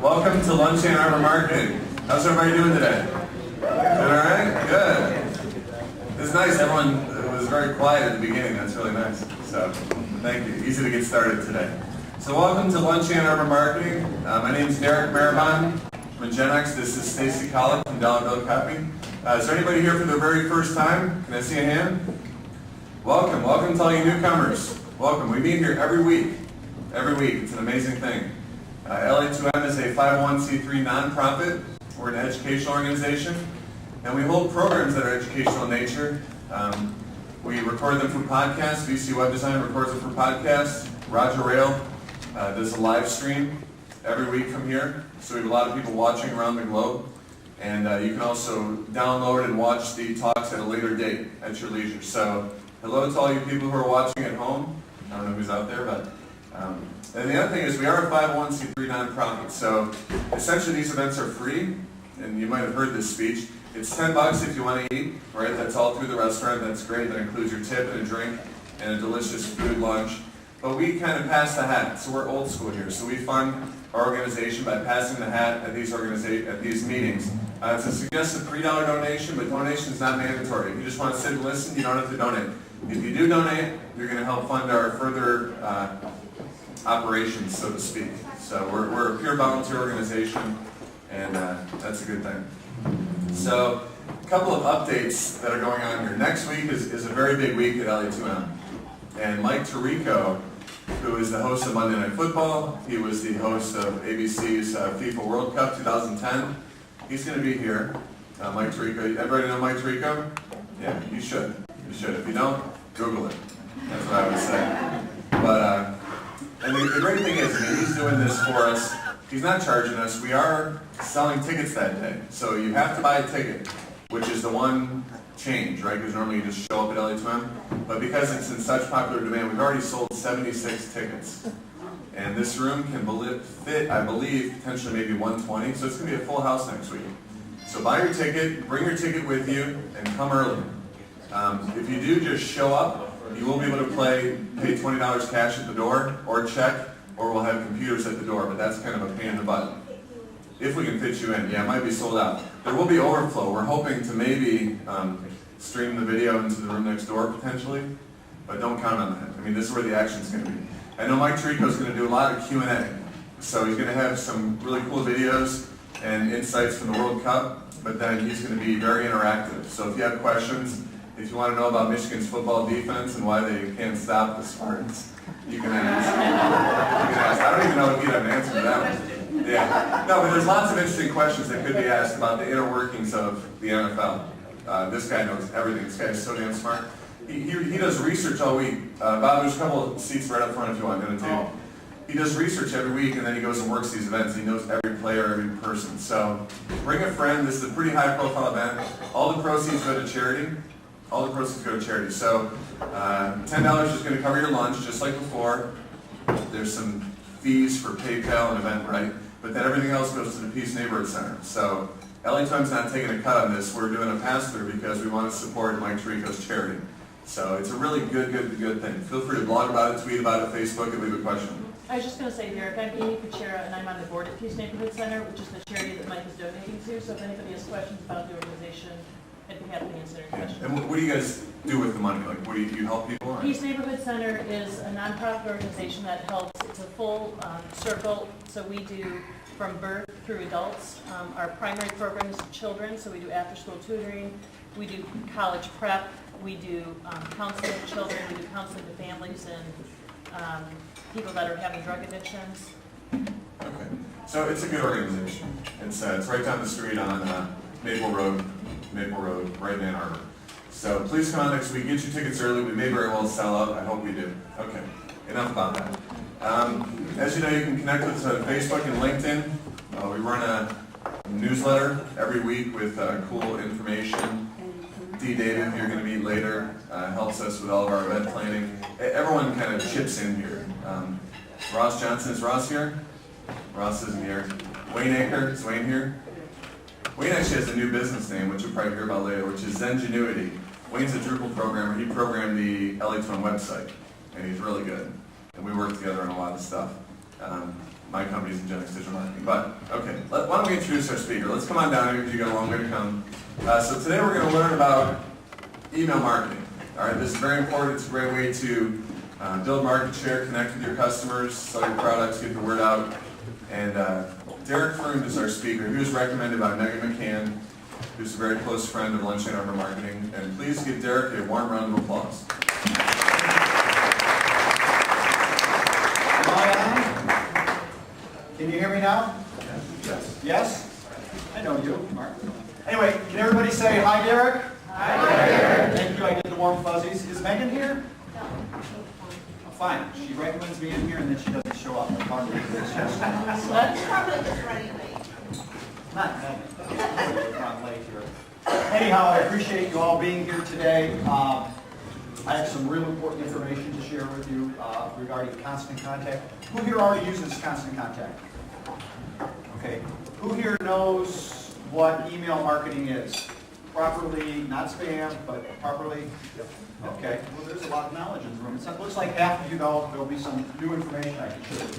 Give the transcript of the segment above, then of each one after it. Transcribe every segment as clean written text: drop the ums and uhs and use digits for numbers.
Welcome to Lunch and Arbor Marketing. How's everybody doing today? Doing all right? Good. It's nice. Everyone was very quiet at the beginning. That's really nice. So, thank you. Easy to get started today. So, welcome to Lunch and Arbor Marketing. My name is Derek Freund from Gen X. This is Stacy Collins from Delaware Copy. Is there anybody here for the very first time? Can I see a hand? Welcome. Welcome to all you newcomers. Welcome. We meet here every week. Every week. It's an amazing thing. LA2M is a 501c3 nonprofit. We're an educational organization, and we hold programs that are educational in nature. We record them for podcasts. VC Web Design records them for podcasts. Roger Rail does a live stream every week from here. So we have a lot of people watching around the globe. And you can also download and watch the talks at a later date at your leisure. So hello to all you people who are watching at home. I don't know who's out there, but... and the other thing is we are a 501c3 nonprofit, so essentially these events are free, and you might have heard this speech. It's $10 if you want to eat, right? That's all through the restaurant. That's great. That includes your tip and a drink and a delicious food lunch. But we kind of pass the hat, so we're old school here. So we fund our organization by passing the hat at these meetings. It's a suggested $3 donation, but donation is not mandatory. If you just want to sit and listen, you don't have to donate. If you do donate, you're going to help fund our further operations, so to speak. So we're a pure volunteer organization, and that's a good thing. So a couple of updates that are going on here. Next week is a very big week at LA2M. And Mike Tirico, who is the host of Monday Night Football, he was the host of ABC's FIFA World Cup 2010. He's going to be here. Mike Tirico. Everybody know Mike Tirico? Yeah, you should. You should. If you don't, Google it. That's what I would say. But and the great thing is, he's doing this for us. He's not charging us. We are selling tickets that day. So you have to buy a ticket, which is the one change, right? Because normally you just show up at LA2M. But because it's in such popular demand, we've already sold 76 tickets. And this room can fit, I believe, potentially maybe 120. So it's going to be a full house next week. So buy your ticket, bring your ticket with you, and come early. If you do, just show up. You will be able to pay $20 cash at the door, or check, or we'll have computers at the door, but that's kind of a pain in the butt. If we can fit you in. Yeah, it might be sold out. There will be overflow. We're hoping to maybe stream the video into the room next door, potentially, but don't count on that. I mean, this is where the action's going to be. I know Mike Tirico is going to do a lot of Q&A, so he's going to have some really cool videos and insights from the World Cup, but then he's going to be very interactive. So if you have questions, if you want to know about Michigan's football defense and why they can't stop the Spartans, you can ask. You can ask. I don't even know if you'd have an answer to that one. Yeah. No, but there's lots of interesting questions that could be asked about the inner workings of the NFL. This guy knows everything. This guy is so damn smart. He does research all week. Bob, there's a couple of seats right up front if you want to take. He does research every week, and then he goes and works these events. He knows every player, every person. So bring a friend. This is a pretty high-profile event. All the proceeds go to charity. All the proceeds go to charity. So $10 is going to cover your lunch, just like before. There's some fees for PayPal and Eventbrite, but then everything else goes to the Peace Neighborhood Center. So LA2M's not taking a cut on this. We're doing a pass-through because we want to support Mike Tirico's charity. So it's a really good thing. Feel free to blog about it, tweet about it, Facebook, and leave a question. I was just going to say, Derek, I'm Amy Kuchera, and I'm on the board at Peace Neighborhood Center, which is the charity that Mike is donating to. So if anybody has questions about the organization, I'd be happy to answer your questions. And what do you guys do with the money? Like, what do you help people? Or? Peace Neighborhood Center is a nonprofit organization that helps. It's a full circle. So we do from birth through adults. Our primary program is for children, so we do after-school tutoring. We do college prep. We do counseling to children. We do counseling to families and people that are having drug addictions. Okay. So it's a good organization. It's right down the street on Maple Road, right in Ann Arbor. So please come out next week. Get your tickets early. We may very well sell out. I hope we do. Okay. Enough about that. As you know, you can connect with us on Facebook and LinkedIn. We run a newsletter every week with cool information. D. David, who you're going to meet later, helps us with all of our event planning. Everyone kind of chips in here. Ross Johnson, is Ross here? Ross isn't here. Wayne Aker, is Wayne here? Wayne actually has a new business name, which you'll probably hear about later, which is Zengenuity. Wayne's a Drupal programmer. He programmed the LA2M website, and he's really good. And we work together on a lot of stuff. my company's Ingenix Digital Marketing. But, okay, why don't we introduce our speaker? Let's come on down here because you got a long way to come. So today we're going to learn about email marketing. All right, this is very important. It's a great way to build market share, connect with your customers, sell your products, get the word out. And Derek Freund is our speaker. He was recommended by Megan McCann, who's a very close friend of Lunch and Arbor Marketing. And please give Derek a warm round of applause. Can you hear me now? Yes. Yes? I know you, Mark. Anyway, can everybody say hi, Derek? Hi, Derek. Thank you, I did the warm fuzzies. Is Megan here? No. Oh, fine. She recommends me in here and then she doesn't show up. I'm probably not Megan. I'm late here. Anyhow, I appreciate you all being here today. I have some real important information to share with you regarding Constant Contact. Who here already uses Constant Contact? Okay. Who here knows what email marketing is? Properly, not spam, but properly? Okay. Well, there's a lot of knowledge in the room. It looks like half of you know. There'll be some new information I can share with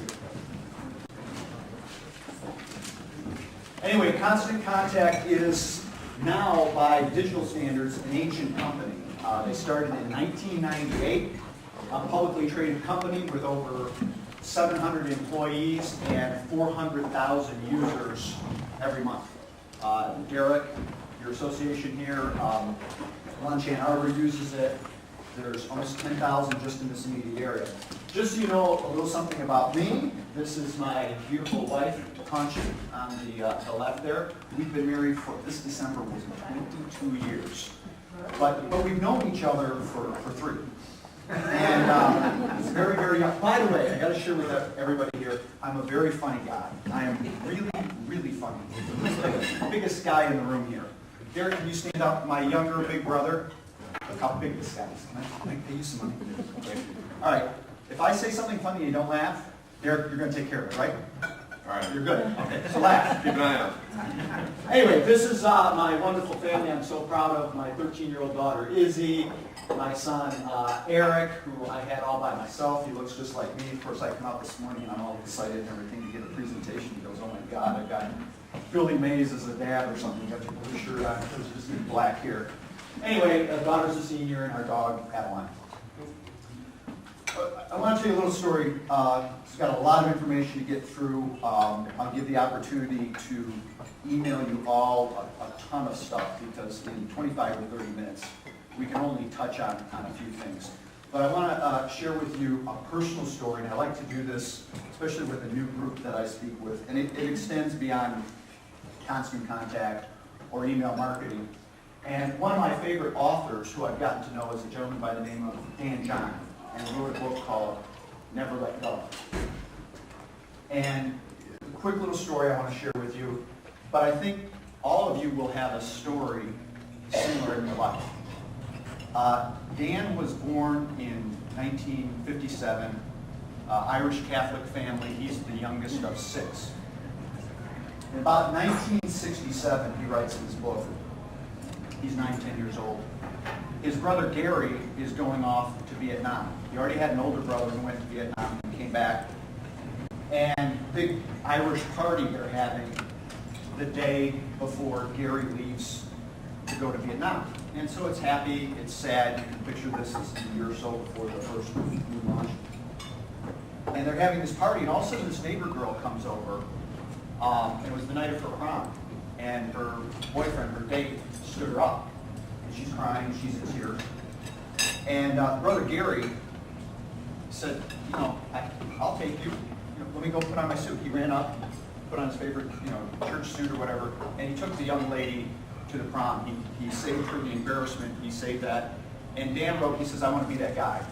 you. Anyway, Constant Contact is now, by digital standards, an ancient company. They started in 1998, a publicly traded company with over 700 employees and 400,000 users every month. Derek, your association here, Lunch and Arbor uses it. There's almost 10,000 just in this immediate area. Just so you know a little something about me, this is my beautiful wife, Conchi, on the left there. We've been married for, this December was 22 years. But we've known each other for 3. And it's very, very young. By the way, I got to share with everybody here, I'm a very funny guy. I am really, really funny. The biggest guy in the room here. Derek, can you stand up? My younger big brother. Look how big this guy is. Can I pay you some money? Okay. All right. If I say something funny and you don't laugh, Derek, you're going to take care of it, right? All right. You're good. Okay. So laugh. Keep an eye out. Anyway, this is my wonderful family I'm so proud of. My 13-year-old daughter, Izzy. My son, Eric, who I had all by myself. He looks just like me. Of course, I come out this morning and I'm all excited and everything to get a presentation. He goes, oh my God, I've got Billy Mays as a dad or something. Got your blue shirt on. It's just in black here. Anyway, daughter's a senior and our dog, Adeline. I want to tell you a little story. It's got a lot of information to get through. I'll give the opportunity to email you all a ton of stuff because in 25 or 30 minutes, we can only touch on a few things. But I want to share with you a personal story, and I like to do this, especially with a new group that I speak with, and it extends beyond Constant Contact or email marketing. And one of my favorite authors who I've gotten to know is a gentleman by the name of Dan John, and he wrote a book called Never Let Go. And a quick little story I want to share with you, but I think all of you will have a story similar in your life. Dan was born in 1957, Irish Catholic family. He's the youngest of 6. In about 1967, he writes in his book. He's 9-10 years old. His brother Gary is going off to Vietnam. He already had an older brother who went to Vietnam and came back. And big Irish party they're having the day before Gary leaves to go to Vietnam. And so it's happy, it's sad. You can picture this as a year or so before the first moon launch. And they're having this party, and all of a sudden this neighbor girl comes over. It was the night of her prom. And her boyfriend, her date, stood her up. And she's crying, she's in tears. And Brother Gary said, you know, I'll take you. Let me go put on my suit. He ran up, put on his favorite, church suit or whatever, and he took the young lady to the prom. He saved her the embarrassment. He saved that. And Dan wrote, he says, I want to be that guy.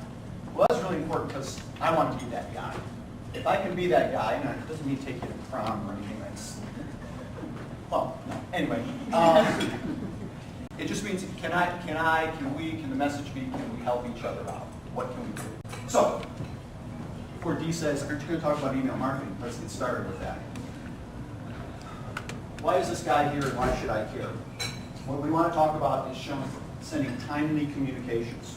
Well, that's really important because I want to be that guy. If I can be that guy, and it doesn't mean take you to prom or anything. Well, no. Anyway, it just means can the message be, can we help each other out? What can we do? So, before Dee says, aren't you going to talk about email marketing? Let's get started with that. Why is this guy here and why should I care? What we want to talk about is sending timely communications.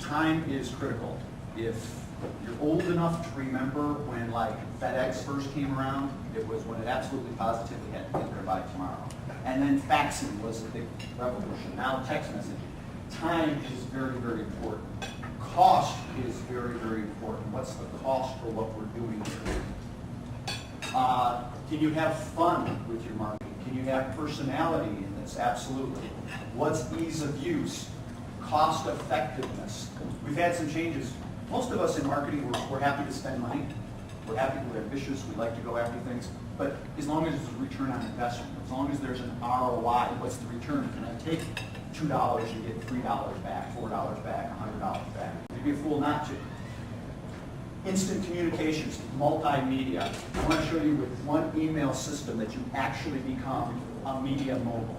Time is critical. If You're old enough to remember when like FedEx first came around. It was when it absolutely positively had to get there by tomorrow. And then faxing was a big revolution. Now text messaging. Time is very, very important. Cost is very, very important. What's the cost for what we're doing here? Can you have fun with your marketing? Can you have personality in this? Absolutely. What's ease of use? Cost effectiveness. We've had some changes. Most of us in marketing, we're happy to spend money. We're happy, we're ambitious, we like to go after things. But as long as there's a return on investment, as long as there's an ROI, what's the return? Can I take $2 and get $3 back, $4 back, $100 back? You'd be a fool not to. Instant communications, multimedia. I want to show you with one email system that you actually become a media mogul.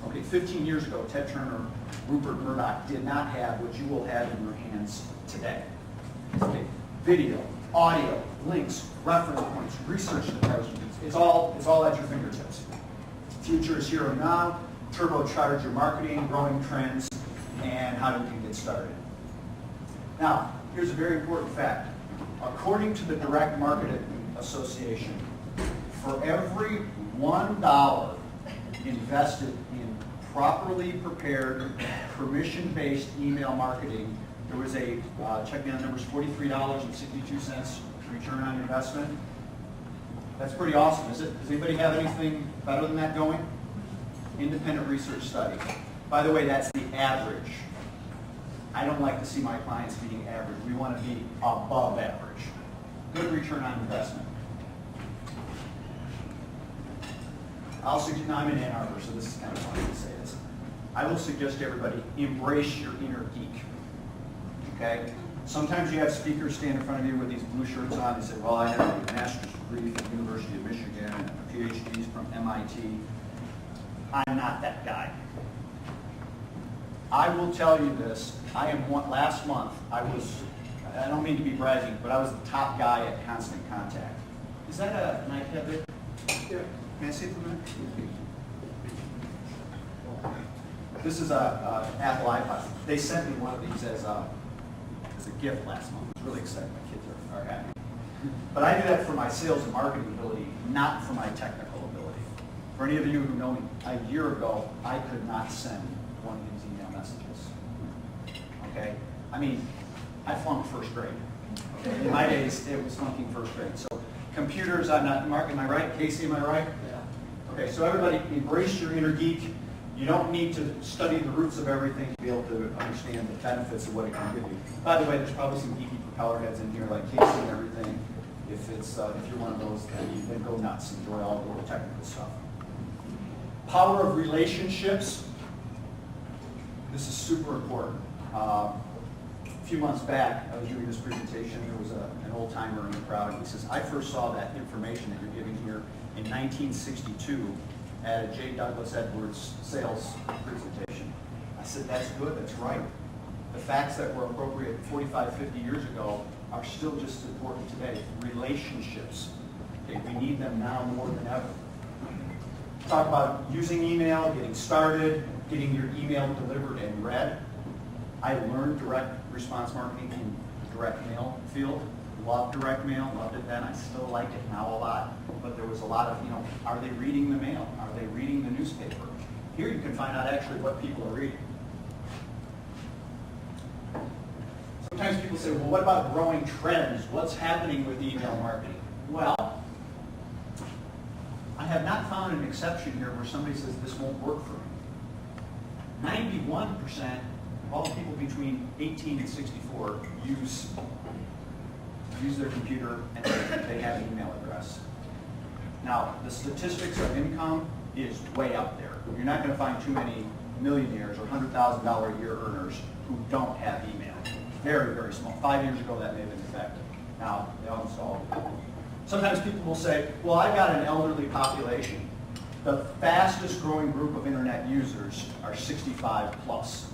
Okay, 15 years ago, Ted Turner, Rupert Murdoch did not have what you will have in your hands today. Okay, video, audio, links, reference points, research intelligence. It's all at your fingertips. Future is here and now. Turbocharge your marketing, growing trends, and how you can get started. Now, here's a very important fact. According to the Direct Marketing Association, for every $1 invested in properly prepared, permission-based email marketing, there was a, check me on the numbers, $43.62 return on investment. That's pretty awesome, is it? Does anybody have anything better than that going? Independent research study. By the way, that's the average. I don't like to see my clients being average. We want to be above average. Good return on investment. I'll suggest, now I'm in Ann Arbor, so this is kind of funny to say this. I will suggest to everybody, embrace your inner geek. Okay? Sometimes you have speakers stand in front of you with these blue shirts on and say, well, I have a master's degree from the University of Michigan and a PhD from MIT. I'm not that guy. I will tell you this. Last month, I don't mean to be bragging, but I was the top guy at Constant Contact. Is that an iPad there? Yeah. Can I see it for a minute? This is a Apple iPod. They sent me one of these as a gift last month. I was really excited. My kids are happy. But I do that for my sales and marketing ability, not for my technical ability. For any of you who know me, a year ago, I could not send one of these email messages. Okay? I mean, I flunked first grade. Okay? In my days, it was flunking first grade. So computers, I'm not, Mark, am I right? Casey, am I right? Yeah. Okay, so everybody embrace your inner geek. You don't need to study the roots of everything to be able to understand the benefits of what it can give you. By the way, there's probably some geeky propeller heads in here like Casey and everything. If you're one of those, then go nuts. Enjoy all the little technical stuff. Power of relationships. This is super important. A few months back, I was doing this presentation. There was an old timer in the crowd, and he says, I first saw that information that you're giving here in 1962 at a J. Douglas Edwards sales presentation. I said, that's good, that's right. The facts that were appropriate 45, 50 years ago are still just as important today. Relationships. Okay, we need them now more than ever. Talk about using email, getting started, getting your email delivered and read. I learned direct response marketing in the direct mail field. Loved direct mail, loved it then. I still like it now a lot. But there was a lot of, are they reading the mail? Are they reading the newspaper? Here you can find out actually what people are reading. Sometimes people say, well, what about growing trends? What's happening with email marketing? Well, I have not found an exception here where somebody says this won't work for me. 91% of all people between 18 and 64 use their computer and they have an email address. Now, the statistics of income is way up there. You're not going to find too many millionaires or $100,000 a year earners who don't have email. Very, very small. 5 years ago, that may have been effective. Now, they almost all do. Sometimes people will say, well, I've got an elderly population. The fastest growing group of internet users are 65 plus.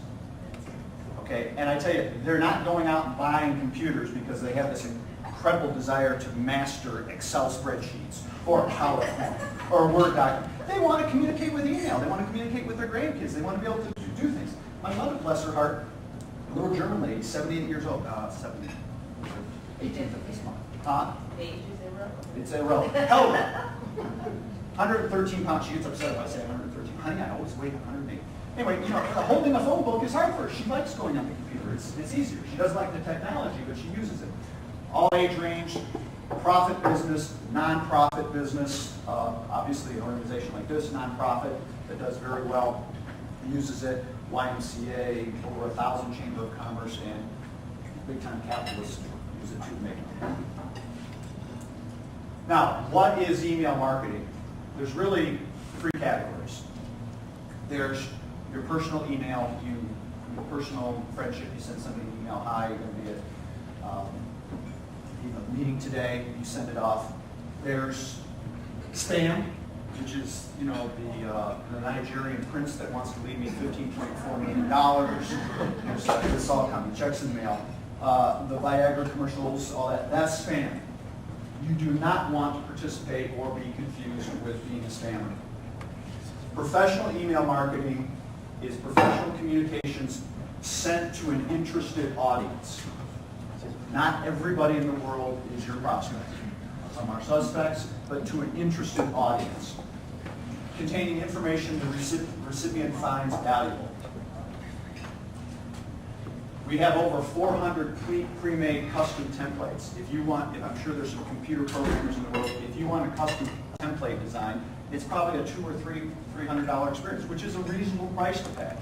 Okay, and I tell you, they're not going out and buying computers because they have this incredible desire to master Excel spreadsheets or PowerPoint or a Word document. They want to communicate with email. They want to communicate with their grandkids. They want to be able to do things. My mother, bless her heart, a little German lady, 78 years old, 70. 18th of this month. Huh? Age is irrelevant. It's irrelevant. Hell of it. 113 pounds. She gets upset if I say 113. Honey, I always weigh 108. Anyway, holding a phone book is hard for her. She likes going on the computer. It's easier. She doesn't like the technology, but she uses it. All age range, profit business, non-profit business. Obviously, an organization like this, non-profit, that does very well, uses it. YMCA, over 1,000 Chamber of Commerce, and big-time capitalists use it to make money. Now, what is email marketing? There's really three categories. There's your personal email, your personal friendship. You send somebody an email, hi, you're going to be at a meeting today, you send it off. There's spam, which is the Nigerian prince that wants to leave me $15.4 million. There's this all coming, checks in the mail. The Viagra commercials, all that, that's spam. You do not want to participate or be confused with being a spammer. Professional email marketing is professional communications sent to an interested audience. Not everybody in the world is your prospect. Some are suspects, but to an interested audience. Containing information the recipient finds valuable. We have over 400 pre-made custom templates. If you want, I'm sure there's some computer programmers in the world, if you want a custom template design, it's probably a $200 or $300 experience, which is a reasonable price to pay.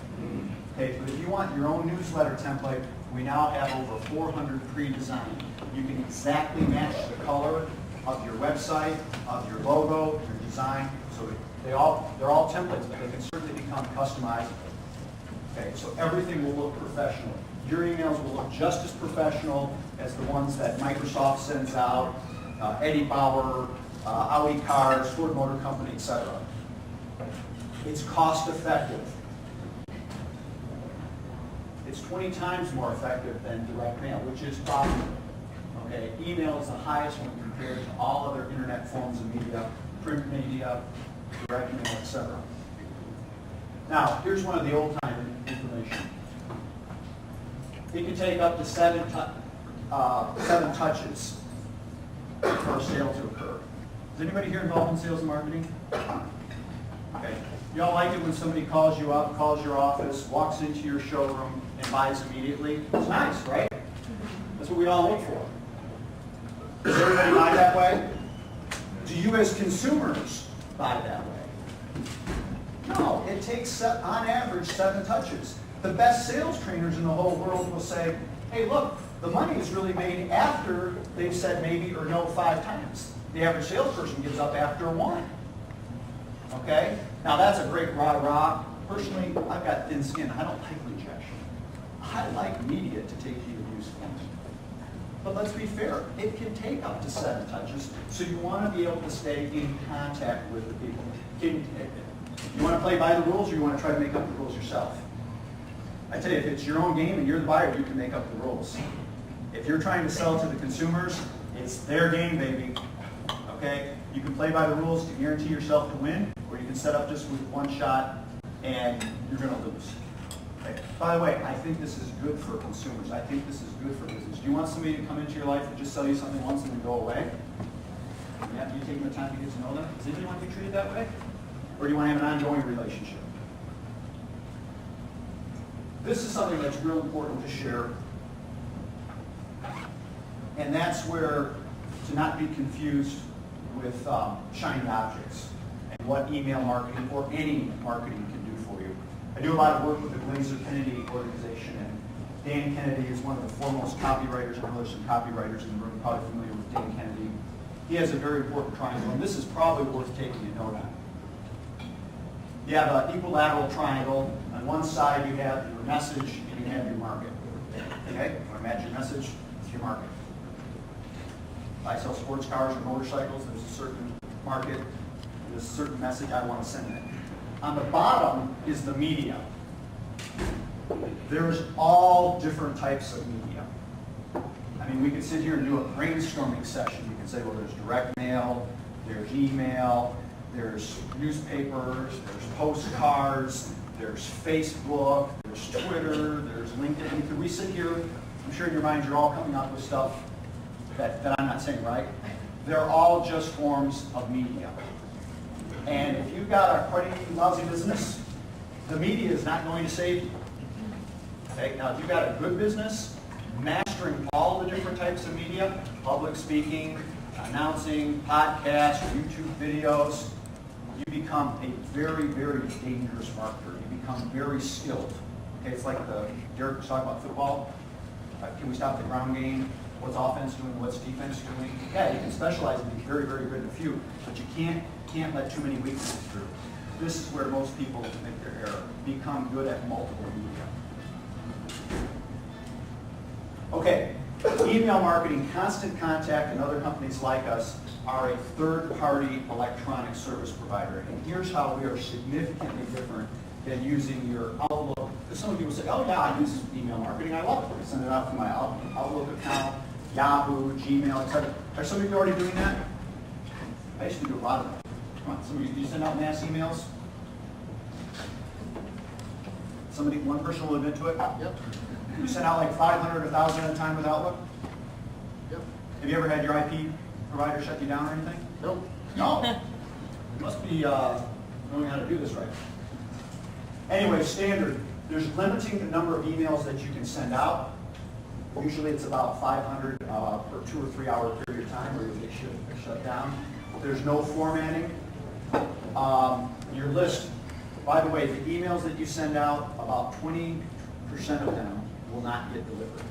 Okay, but if you want your own newsletter template, we now have over 400 pre-designed. You can exactly match the color of your website, of your logo, your design. So they're all templates, but they can certainly become customized. Okay, so everything will look professional. Your emails will look just as professional as the ones that Microsoft sends out, Eddie Bauer, Audi Cars, Ford Motor Company, etc. It's cost effective. It's 20 times more effective than direct mail, which is profitable. Okay, email is the highest when compared to all other internet forms of media, print media, direct mail, etc. Now, here's one of the old-time information. It can take up to seven touches for a sale to occur. Is anybody here involved in sales and marketing? Okay. Y'all like it when somebody calls you up, calls your office, walks into your showroom, and buys immediately? It's nice, right? That's what we all look for. Does everybody buy that way? Do you as consumers buy that way? No, it takes, on average, 7 touches. The best sales trainers in the whole world will say, hey, look, the money is really made after they've said maybe or no 5 times. The average salesperson gives up after 1. Okay? Now that's a great rah-rah. Personally, I've got thin skin. I don't like rejection. I like media to take the abuse from me. But let's be fair, it can take up to 7 touches, so you want to be able to stay in contact with the people. You want to play by the rules, or you want to try to make up the rules yourself? I tell you, if it's your own game and you're the buyer, you can make up the rules. If you're trying to sell to the consumers, it's their game, baby. Okay? You can play by the rules to guarantee yourself to win, or you can set up just with 1 shot and you're going to lose. Okay. By the way, I think this is good for consumers. I think this is good for business. Do you want somebody to come into your life and just sell you something once and then go away? After you take the time to get to know them? Does anybody want to be treated that way? Or do you want to have an ongoing relationship? This is something that's real important to share. And that's where, to not be confused with shiny objects and what email marketing or any marketing can do for you. I do a lot of work with the Glazer Kennedy organization, and Dan Kennedy is one of the foremost copywriters. I know there's some copywriters in the room probably familiar with Dan Kennedy. He has a very important triangle, and this is probably worth taking a note on. You have an equilateral triangle. On one side you have your message and you have your market. Okay? You want to match your message with your market. If I sell sports cars or motorcycles, there's a certain market, there's a certain message I want to send it. On the bottom is the media. There's all different types of media. I mean, we could sit here and do a brainstorming session. You can say, well, there's direct mail, there's email, there's newspapers, there's postcards, there's Facebook, there's Twitter, there's LinkedIn. Could we sit here, I'm sure in your minds you're all coming up with stuff that I'm not saying right. They're all just forms of media. And if you've got a cruddy, lousy business, the media is not going to save you. Okay? Now, if you've got a good business, mastering all the different types of media, public speaking, announcing, podcasts, YouTube videos, you become a very, very dangerous marketer. You become very skilled. Okay, it's like Derek was talking about football. Can we stop the ground game? What's offense doing? What's defense doing? Yeah, you can specialize and be very, very good in a few, but you can't let too many weaknesses through. This is where most people make their error. Become good at multiple media. Okay, email marketing, Constant Contact, and other companies like us are a third-party electronic service provider. And here's how we are significantly different than using your Outlook. Because some people say, oh yeah, I use email marketing, I love it. I send it out to my Outlook account, Yahoo, Gmail, etc. Are some of you already doing that? I used to do a lot of that. Come on, some of you, do you send out mass emails? One person will admit to it? Yep. You send out like 500, 1,000 at a time with Outlook? Yep. Have you ever had your IP provider shut you down or anything? Nope. No. You must be knowing how to do this right. Anyway, standard. There's limiting the number of emails that you can send out. Usually it's about 500 per 2 or 3 hour period of time where you get shut down. There's no formatting. Your list, by the way, the emails that you send out, about 20% of them will not get delivered.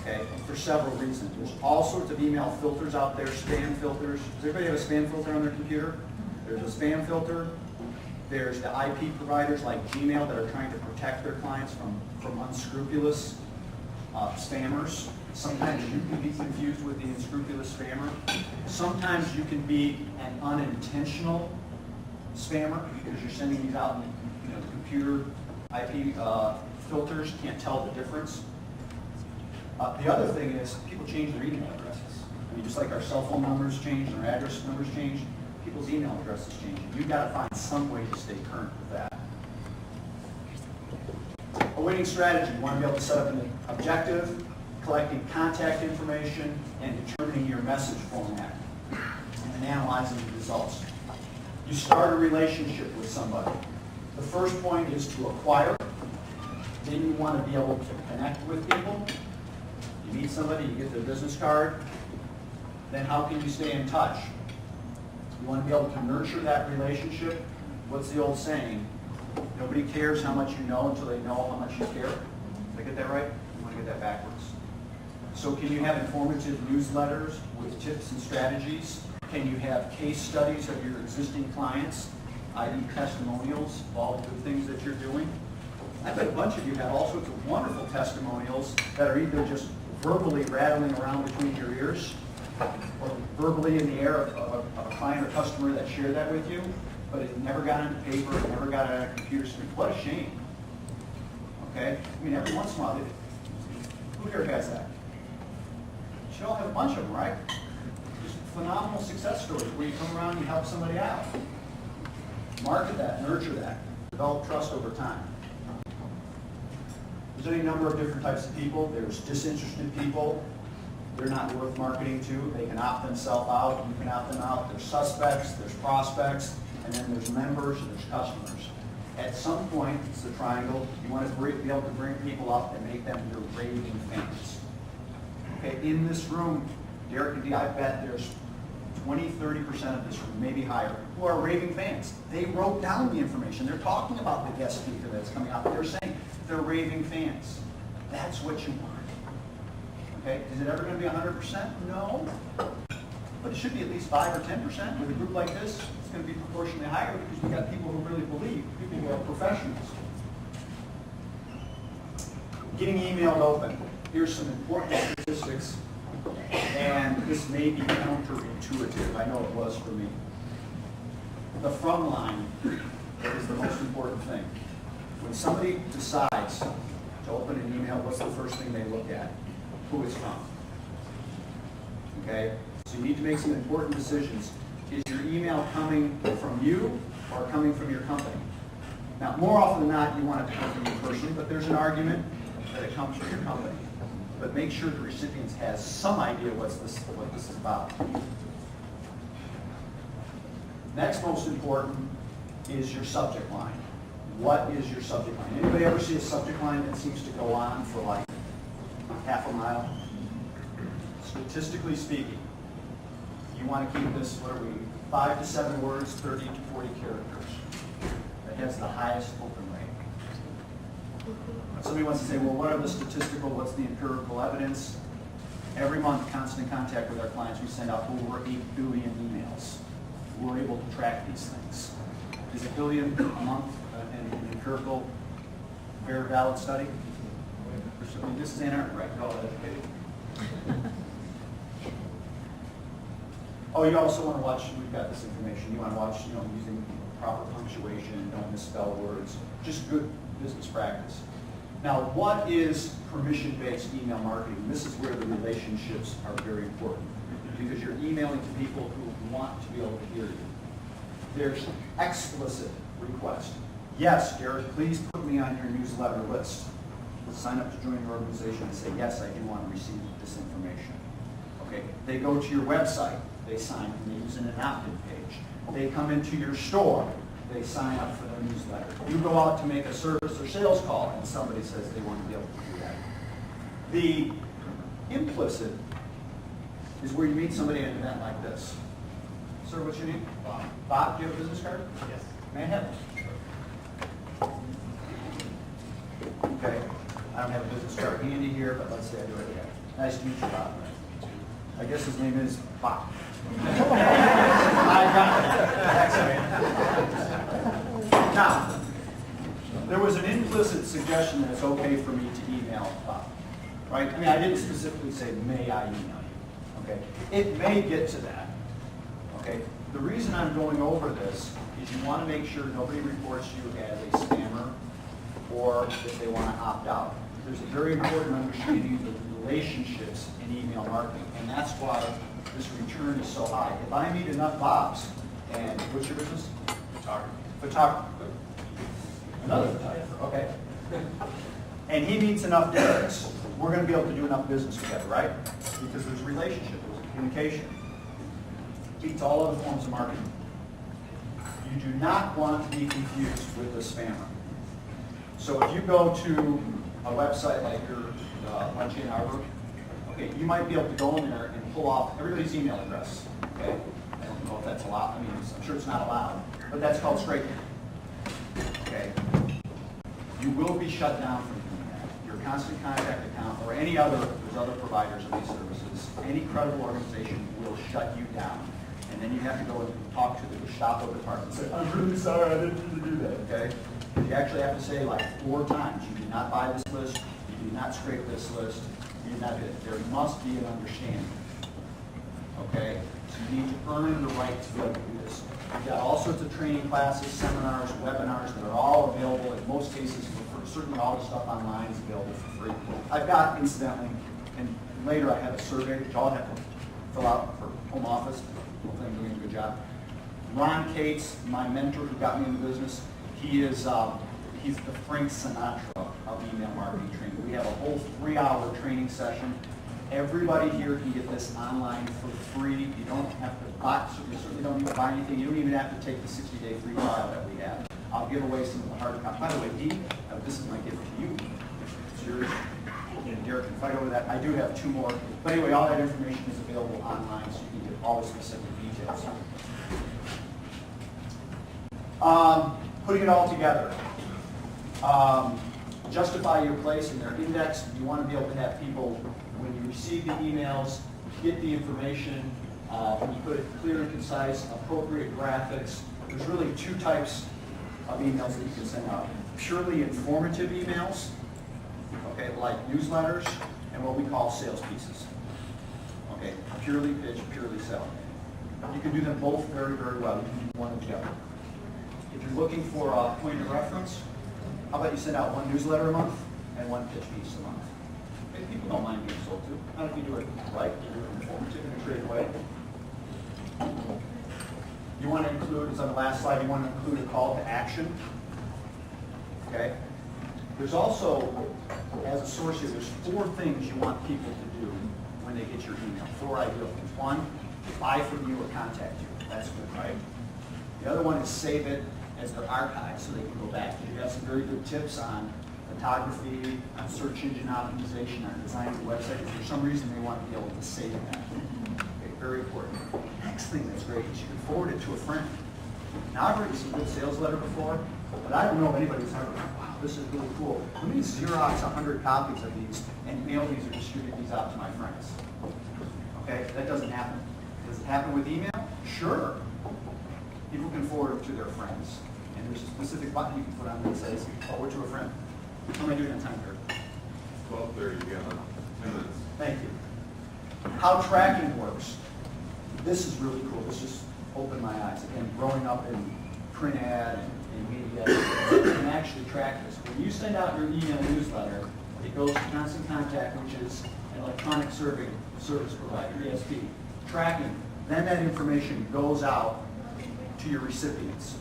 Okay, for several reasons. There's all sorts of email filters out there, spam filters. Does everybody have a spam filter on their computer? There's a spam filter. There's the IP providers like Gmail that are trying to protect their clients from unscrupulous spammers. Sometimes you can be confused with the unscrupulous spammer. Sometimes you can be an unintentional spammer because you're sending these out and the computer IP filters can't tell the difference. The other thing is people change their email addresses. I mean, just like our cell phone numbers change and our address numbers change, people's email addresses change. You've got to find some way to stay current with that. A winning strategy. You want to be able to set up an objective, collecting contact information, and determining your message format, and then analyzing the results. You start a relationship with somebody. The first point is to acquire. Then you want to be able to connect with people. You meet somebody, you get their business card. Then how can you stay in touch? You want to be able to nurture that relationship. What's the old saying? Nobody cares how much you know until they know how much you care. Did I get that right? You want to get that backwards. So can you have informative newsletters with tips and strategies? Can you have case studies of your existing clients, i.e. testimonials of all the good things that you're doing? I bet a bunch of you have all sorts of wonderful testimonials that are either just verbally rattling around between your ears or verbally in the air of a client or customer that shared that with you, but it never got into paper, it never got on a computer screen. What a shame. Okay? I mean, every once in a while, who here has that? You should all have a bunch of them, right? Just phenomenal success stories where you come around and you help somebody out. Market that, nurture that, develop trust over time. There's any number of different types of people. There's disinterested people. They're not worth marketing to. They can opt themselves out. You can opt them out. There's suspects, there's prospects, and then there's members and there's customers. At some point, it's the triangle. You want to be able to bring people up and make them your raving fans. Okay, in this room, Derek and Dee, I bet there's 20, 30% of this room, maybe higher, who are raving fans. They wrote down the information. They're talking about the guest speaker that's coming up. They're saying they're raving fans. That's what you want. Okay, is it ever going to be 100%? No. But it should be at least 5 or 10%. With a group like this, it's going to be proportionally higher because we've got people who really believe, people who are professionals. Getting emailed open. Here's some important statistics, and this may be counterintuitive. I know it was for me. The from line is the most important thing. When somebody decides to open an email, what's the first thing they look at? Who it's from. Okay? So you need to make some important decisions. Is your email coming from you or coming from your company? Now, more often than not, you want it to come from you personally, but there's an argument that it comes from your company. but make sure the recipient has some idea what this is about. Next most important is your subject line. What is your subject line? Anybody ever see a subject line that seems to go on for like half a mile? Statistically speaking, you want to keep this, 5 to 7 words, 30 to 40 characters. That has the highest open rate. Somebody wants to say, well, what are the statistical, what's the empirical evidence? Every month, constant contact with our clients, we send out over 8 billion emails. We're able to track these things. Is a billion a month an empirical, fair, valid study? I mean, this is Ann Arbor, right? You're all educated. Oh, you also want to watch, we've got this information, you want to watch, using proper punctuation, don't misspell words, just good business practice. Now, what is permission-based email marketing? This is where the relationships are very important, because you're emailing to people who want to be able to hear you. There's explicit request. Yes, Derek, please put me on your newsletter list. Sign up to join your organization and say, yes, I do want to receive this information. Okay, they go to your website, they sign and they use an opt-in page. They come into your store, they sign up for their newsletter. You go out to make a service or sales call and somebody says they want to be able to do that. The implicit is where you meet somebody at an event like this. Sir, what's your name? Bob. Bob, do you have a business card? Yes. May I have it? Okay. I don't have a business card handy here, but let's say I do it again. Nice to meet you, Bob. I guess his name is Bob. I got it. Now, there was an implicit suggestion that it's okay for me to email Bob, right? I mean, I didn't specifically say, may I email you, okay? It may get to that, okay? The reason I'm going over this is you want to make sure nobody reports you as a spammer or if they want to opt out. There's a very important understanding of the relationships in email marketing, and that's why this return is so high. If I meet enough Bobs, and what's your business? Photography. Photographer. Another photographer, okay. And he meets enough Derek's, we're going to be able to do enough business together, right? Because there's relationship, there's communication. Beats all other forms of marketing. You do not want to be confused with a spammer. So if you go to a website like your Lunch in Arbor, okay, you might be able to go in there and pull off everybody's email address. Okay, I don't know if that's allowed. I mean, I'm sure it's not allowed, but that's called scraping. Okay, you will be shut down from doing that. Your constant contact account or any other, there's other providers of these services. Any credible organization will shut you down, and then you have to go and talk to the Gestapo department and say, I'm really sorry, I didn't mean to do that. Okay. You actually have to say like 4 times, you did not buy this list, you did not scrape this list, you did not do it. There must be an understanding. Okay? So you need to earn the right to be able to do this. We've got all sorts of training classes, seminars, webinars that are all available, in most cases, for certainly all the stuff online is available for free. I've got, incidentally, and later I have a survey that y'all have to fill out for home office. Hopefully I'm doing a good job. Ron Cates, my mentor who got me in the business, he's the Frank Sinatra of email marketing training. We have a whole 3-hour training session. Everybody here can get this online for free. You don't have to buy, you certainly don't need to buy anything. You don't even have to take the 60-day free trial that we have. I'll give away some of the hard copies. By the way, Dee, this is my gift to you. It's yours. And Derek can fight over that. I do have 2 more. But anyway, all that information is available online, so you can get all the specific details. Putting it all together. Justify your place in their index. You want to be able to have people, when you receive the emails, get the information, when you put it clear and concise, appropriate graphics. There's really 2 types of emails that you can send out. Purely informative emails, okay, like newsletters, and what we call sales pieces. Okay, purely pitch, purely sell. You can do them both very, very well. You can do one or the other. If you're looking for a point of reference, how about you send out 1 newsletter a month and 1 pitch piece a month? Okay, people don't mind being sold to. Not if you do it right, you do it informative in a creative way. You want to include, as on the last slide, you want to include a call to action. Okay? There's also, as a source here, there's 4 things you want people to do when they get your email. 4 ideal things. 1, buy from you or contact you. That's good, right? The other one is save it as their archive so they can go back. You have some very good tips on photography, on search engine optimization, on designing the website. If for some reason they want to be able to save that. Okay, very important. Next thing that's great is you can forward it to a friend. Now, I've written some good sales letter before, but I don't know if anybody's ever like, wow, this is really cool. Let me Xerox 100 copies of these and mail these or distribute these out to my friends. Okay, that doesn't happen. Does it happen with email? Sure. People can forward them to their friends. And there's a specific button you can put on that says, forward to a friend. How am I doing on time here? 12:30, you got 2 minutes. Thank you. How tracking works. This is really cool. This just opened my eyes. Again, growing up in print ad and media, you can actually track this. When you send out your email newsletter, it goes to Constant Contact, which is an electronic service provider, ESP. Tracking. Then that information goes out to your recipients.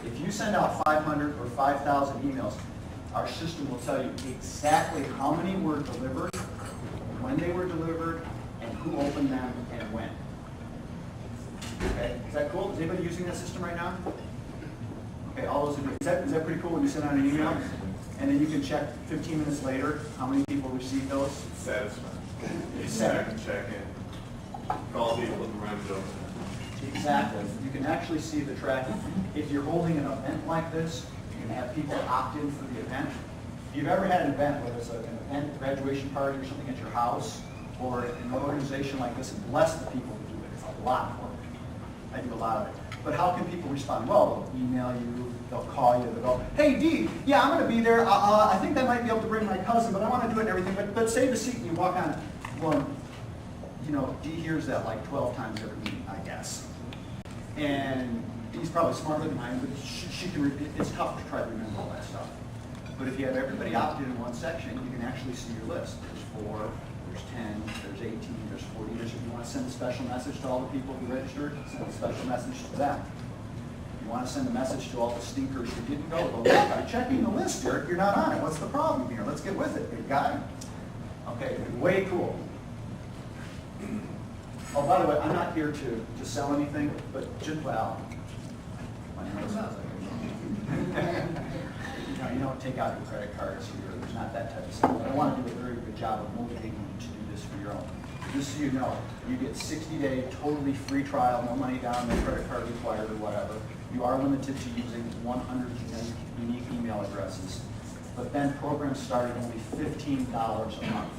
If you send out 500 or 5,000 emails, our system will tell you exactly how many were delivered, when they were delivered, and who opened them and when. Okay, is that cool? Is anybody using that system right now? Okay, all those who do. Is that pretty cool when you send out an email? And then you can check 15 minutes later how many people received those? Satisfying. It's I can check in, call people and remind them. Exactly. You can actually see the tracking. If you're holding an event like this, you can have people opt in for the event. If you've ever had an event, whether it's an event, graduation party or something at your house, or an organization like this, and bless the people who do it. It's a lot of work. I do a lot of it. But how can people respond? Well, they'll email you, they'll call you, they'll go, hey, Dee, yeah, I'm going to be there. I think I might be able to bring my cousin, but I want to do it and everything. But save a seat and you walk on. Well, you know, Dee hears that like 12 times every meeting, I guess. And he's probably smarter than I am, but she can, it's tough to try to remember all that stuff. But if you have everybody opted in one section, you can actually see your list. There's 4, there's 10, there's 18, there's 40. If you want to send a special message to all the people who registered, send a special message to them. If you want to send a message to all the stinkers who didn't go, well, look, I'm checking the list, Derek. You're not on it. What's the problem here? Let's get with it, big guy. Okay, way cool. Oh, by the way, I'm not here to sell anything, but just, well, my nose sounds like it. You don't take out your credit cards here. There's not that type of stuff. But I want to do a very good job of motivating you to do this for your own. Just so you know, you get 60-day totally free trial, no money down, no credit card required or whatever. You are limited to using 100 unique email addresses. But then programs start at only $15 a month.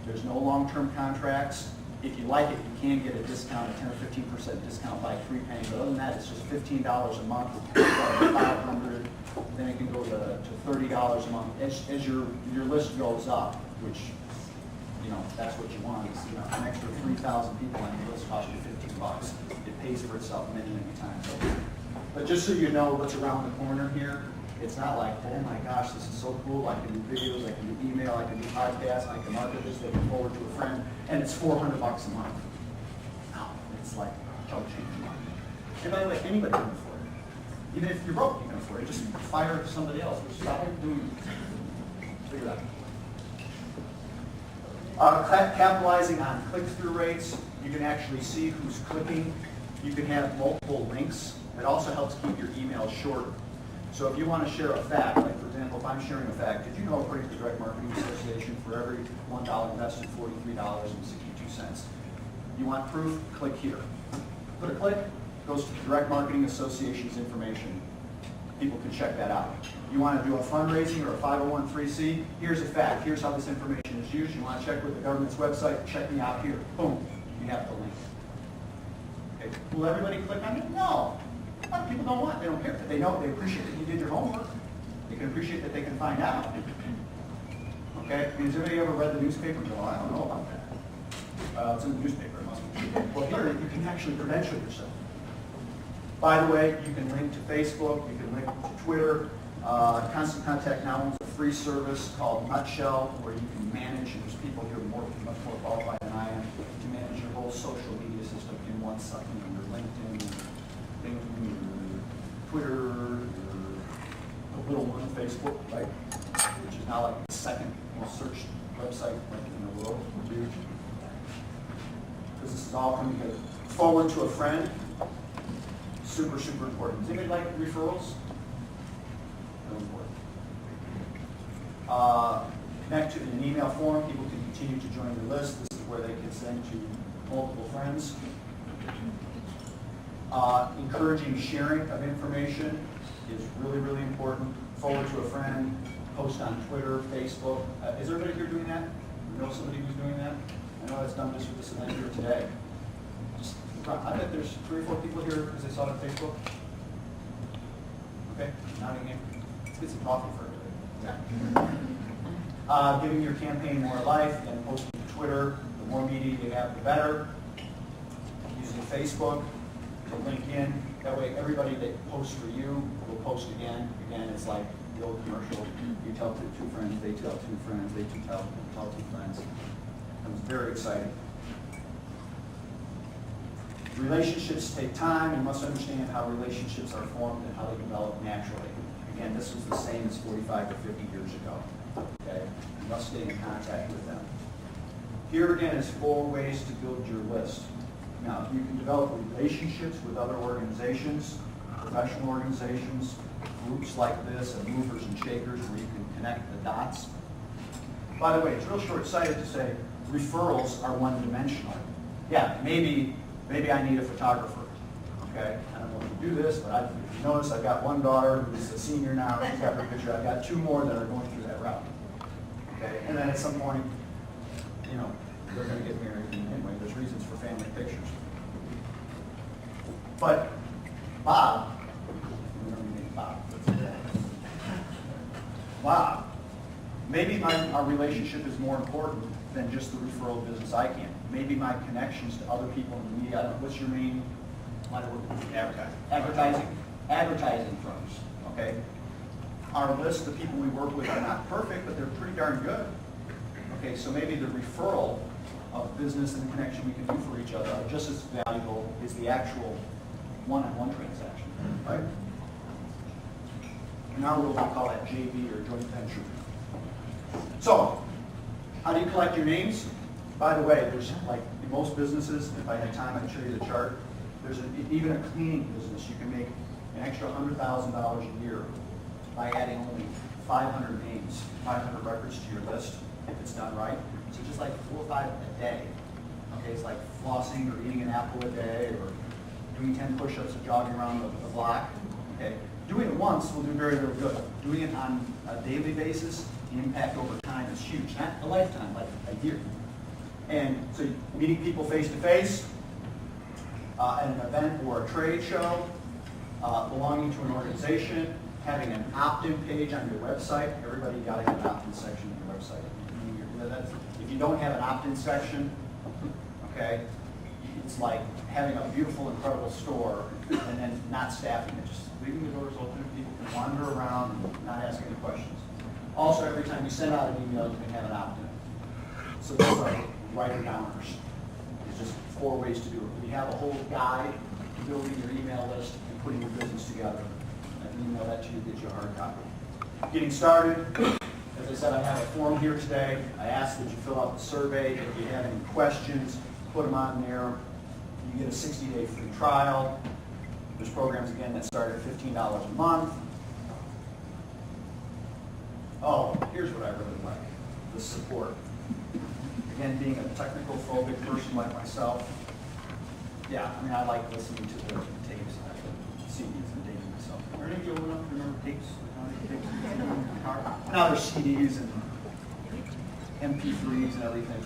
There's no long-term contracts. If you like it, you can get a discount, a 10 or 15% discount by prepaying. But other than that, it's just $15 a month. $500. Then it can go to $30 a month as your list goes up, which, you know, that's what you want. Is, you know, an extra 3,000 people on your list costs you $15. It pays for itself many, many times over. But just so you know what's around the corner here, it's not like, oh my gosh, this is so cool. I can do videos, I can do email, I can do podcasts, I can market this, they can forward to a friend, and it's $400 a month. No, it's like chump change a month. And by the way, anybody can afford it. Even if you're broke, you can afford it. Just fire somebody else. Stop doing it. Figure it out. Capitalizing on click-through rates, you can actually see who's clicking. You can have multiple links. It also helps keep your emails shorter. So if you want to share a fact, like for example, if I'm sharing a fact, did you know according to the Direct Marketing Association, for every $1 invested, $43.62. You want proof? Click here. Put a click, goes to the Direct Marketing Association's information. People can check that out. You want to do a fundraising or a 501(c)(3), here's a fact. Here's how this information is used. You want to check with the government's website, check me out here. Boom, you have the link. Okay. Will everybody click on it? No. A lot of people don't want it. They don't care. They know, they appreciate that you did your homework. They can appreciate that they can find out. Okay? I mean, has anybody ever read the newspaper and go, I don't know about that? It's in the newspaper, it must be. Well, here, you can actually credential yourself. By the way, you can link to Facebook, you can link to Twitter. Constant Contact now owns a free service called Nutshell, where you can manage, and there's people here much more qualified than I am, to manage your whole social media system in one second. Your LinkedIn, your Twitter, your little one, Facebook, right? Which is now like the second most searched website like in the world. Huge. Because this is all coming together. Forward to a friend. Super, super important. Does anybody like referrals? Really important. Connect to an email form. People can continue to join the list. This is where they can send to multiple friends. Encouraging sharing of information is really, really important. Forward to a friend. Post on Twitter, Facebook. Is everybody here doing that? You know somebody who's doing that? I know that's done just with this event here today. I bet there's 3 or 4 people here because they saw it on Facebook. Okay, nodding here. Let's get some coffee for it. Giving your campaign more life and posting to Twitter. The more media you have, the better. Using Facebook to link in. That way, everybody that posts for you will post again. Again, it's like the old commercial. You tell 2 friends, they tell 2 friends, they tell 2 friends. It was very exciting. Relationships take time. You must understand how relationships are formed and how they develop naturally. Again, this was the same as 45 to 50 years ago. Okay? You must stay in contact with them. Here again is 4 ways to build your list. Now, you can develop relationships with other organizations, professional organizations, groups like this, and movers and shakers where you can connect the dots. By the way, it's real short-sighted to say referrals are one-dimensional. Yeah, maybe I need a photographer. Okay, I don't know if you do this, but if you notice, I've got 1 daughter who's a senior now. She's got her picture. I've got 2 more that are going through that route. Okay, and then at some point, you know, they're going to get married. And anyway, there's reasons for family pictures. But Bob, Bob, maybe our relationship is more important than just the referral business I can. Maybe my connections to other people in the media. I don't know, what's your main line of work? Advertising. Advertising firms. Okay. Our list of people we work with are not perfect, but they're pretty darn good. Okay, so maybe the referral of business and the connection we can do for each other are just as valuable as the actual one-on-one transaction, right? In our world, we call that JV or joint venture. So, how do you collect your names? By the way, there's like in most businesses, if I had time, I'd show you the chart. There's even a cleaning business. You can make an extra $100,000 a year by adding only 500 names, 500 records to your list, if it's done right. So just like 4 or 5 a day. Okay, it's like flossing or eating an apple a day or doing 10 push-ups or jogging around the block. Okay, doing it once will do very, very good. Doing it on a daily basis, the impact over time is huge. Not a lifetime, like a year. And so meeting people face to face at an event or a trade show, belonging to an organization, having an opt-in page on your website. Everybody got to have an opt-in section on your website. If you don't have an opt-in section, okay, it's like having a beautiful, incredible store and then not staffing it, just leaving the doors open. People can wander around and not ask any questions. Also, every time you send out an email, you can have an opt-in. So those are writer-downers. It's just 4 ways to do it. We have a whole guide to building your email list and putting your business together. I can email that to you, get you a hard copy. Getting started, as I said, I have a form here today. I ask that you fill out the survey. If you have any questions, put them on there. You get a 60-day free trial. There's programs, again, that start at $15 a month. Oh, here's what I really like, the support. Again, being a technical phobic person like myself, yeah, I mean, I like listening to the tapes and CDs and dating myself. Are any of you old enough to remember tapes? Now there's CDs and MP3s and everything.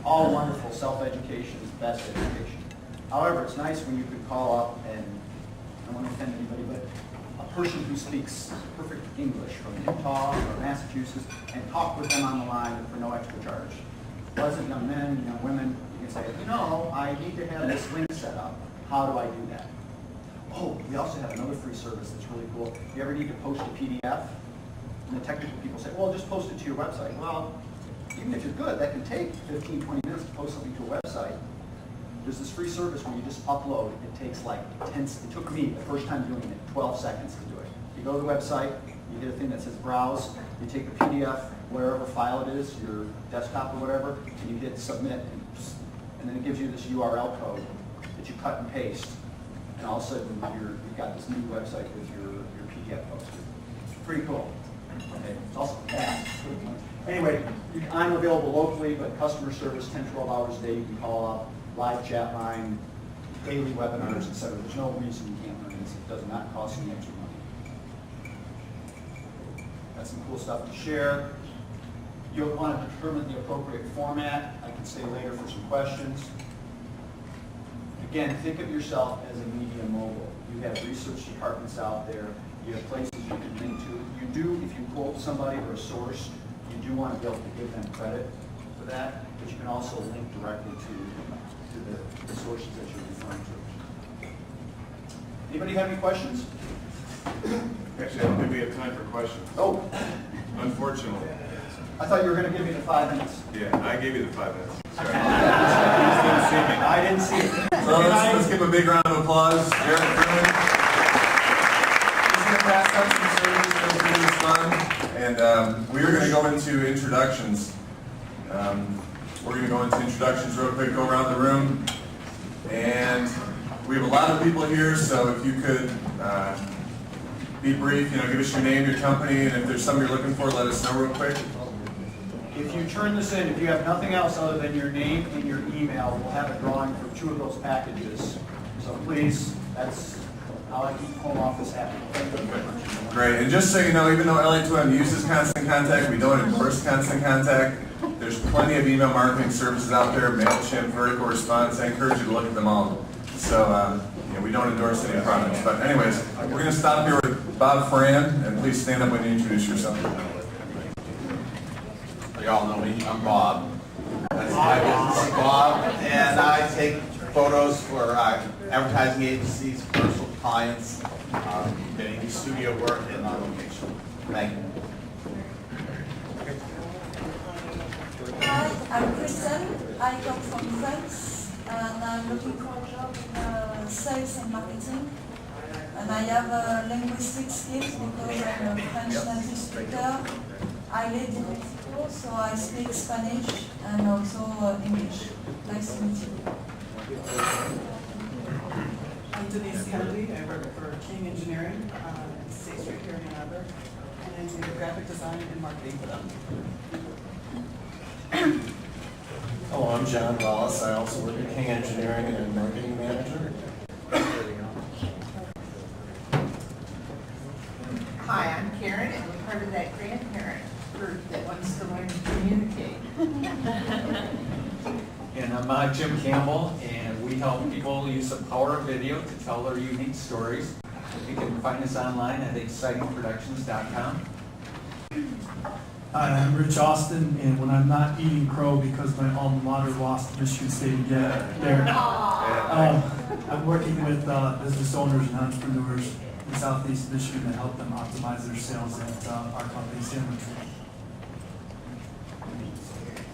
All wonderful, self-education is the best education. However, it's nice when you could call up and, I don't want to offend anybody, but a person who speaks perfect English from Utah or Massachusetts and talk with them on the line for no extra charge. Pleasant young men, young women, you can say, you know, I need to have this link set up. How do I do that? Oh, we also have another free service that's really cool. If you ever need to post a PDF, and the technical people say, well, just post it to your website. Well, even if you're good, that can take 15, 20 minutes to post something to a website. There's this free service where you just upload. It takes like 10, it took me the first time doing it, 12 seconds to do it. You go to the website, You hit a thing that says browse, you take the PDF, wherever file it is, your desktop or whatever, and you hit submit, and then it gives you this URL code that you cut and paste, and all of a sudden you've got this new website with your PDF posted. It's pretty cool. Okay. It's also fast. Anyway, I'm available locally, but customer service 10, 12 hours a day. You can call up, live chat line, daily webinars, etc. There's no reason you can't learn this. It does not cost you extra money. That's some cool stuff to share. You'll want to determine the appropriate format. I can stay later for some questions. Again, think of yourself as a media mogul. You have research departments out there. You have places you can link to. You do, if you quote somebody or a source, you do want to be able to give them credit for that, but you can also link directly to the sources that you're referring to. Anybody have any questions? Actually, I don't think we have time for questions. Oh, Unfortunately. I thought you were going to give me the 5 minutes. Yeah, I gave you the 5 minutes. Sorry. I didn't see it. So let's give a big round of applause. Derek Freund. He's going to pass out some surveys that will be fun. And we are going to go into introductions. We're going to go into introductions real quick, go around the room. And we have a lot of people here, so if you could be brief, give us your name, your company, and if there's something you're looking for, let us know real quick. If you turn this in, if you have nothing else other than your name and your email, we'll have a drawing for 2 of those packages. So please, that's how I keep home office happy. Thank you very much. Great, and just so you know, even though LA2M uses Constant Contact, we don't endorse Constant Contact. There's plenty of email marketing services out there, MailChimp, Vertical Response. I encourage you to look at them all. So, we don't endorse any products. But anyways, we're going to stop here with Bob Freund, and please stand up when you introduce yourself. Y'all know me, I'm Bob. That's my business, Bob, and I take photos for advertising agencies, commercial clients, getting studio work and on location. Thank you. Hi, I'm Kristen. I come from France and I'm looking for a job in sales and marketing. And I have linguistic skills because I'm a French native speaker. I live in Mexico, so I speak Spanish and also English. Nice to meet you. I'm Denise Kennedy. I work for King Engineering on State Street here in Arbor, and I do graphic design and marketing for them. Hello, I'm John Wallace. I also work at King Engineering and Marketing Manager. Hi, I'm Karen, and we're part of that grandparent group that wants to learn to communicate. And I'm Jim Campbell, and we help people use the power of video to tell their unique stories. You can find us online at excitingproductions.com. Hi, I'm Rich Austin, and when I'm not eating crow because my alma mater lost to Michigan State again, I'm working with business owners and entrepreneurs in Southeast Michigan to help them optimize their sales at our company, Sandwich.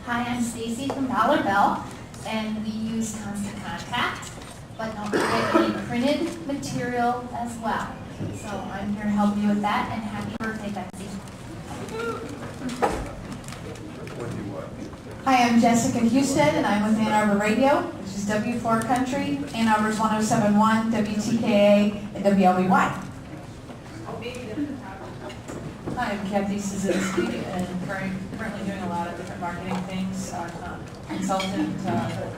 Hi, I'm Stacy from Dollar Bill, and we use Constant Contact, but don't forget any printed material as well. So I'm here to help you with that, and happy birthday, Betsy. Hi, I'm Jessica Houston, and I'm with Ann Arbor Radio, which is W4 Country, Ann Arbor's 107.1, WTKA, and WLBY. Hi, I'm Kathy Szynski, and currently doing a lot of different marketing things. I'm a consultant